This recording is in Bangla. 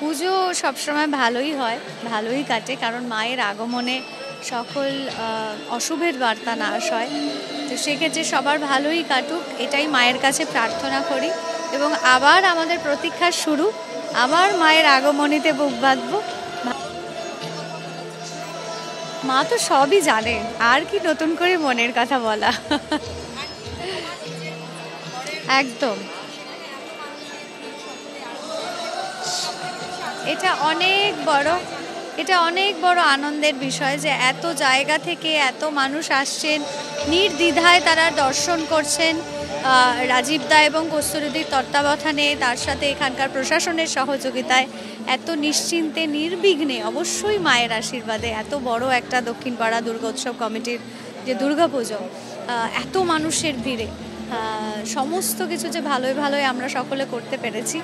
পুজো সবসময় ভালোই হয়, ভালোই কাটে, কারণ মায়ের আগমনে সকল অশুভের বার্তা নাশ হয়। তো সেক্ষেত্রে সবার ভালোই কাটুক, এটাই মায়ের কাছে প্রার্থনা করি। এবং আবার আমাদের প্রতীক্ষা শুরু, আবার মায়ের আগমনীতে বুক বাঁধবো। মা তো সবই জানে, আর কি নতুন করে মনের কথা বলা। একদম, এটা অনেক বড় আনন্দের বিষয় যে এত জায়গা থেকে এত মানুষ আসছেন, নির্দ্বিধায় তারা দর্শন করছেন। রাজীব দা এবং কস্তুরীদির তত্ত্বাবধানে, তার সাথে এখানকার প্রশাসনের সহযোগিতায় এত নিশ্চিন্তে নির্বিঘ্নে, অবশ্যই মায়ের আশীর্বাদে, এত বড় একটা দক্ষিণপাড়া দুর্গোৎসব কমিটির যে দুর্গাপুজো, এত মানুষের ভিড়ে সমস্ত কিছু যে ভালোই ভালোই আমরা সকলে করতে পেরেছি।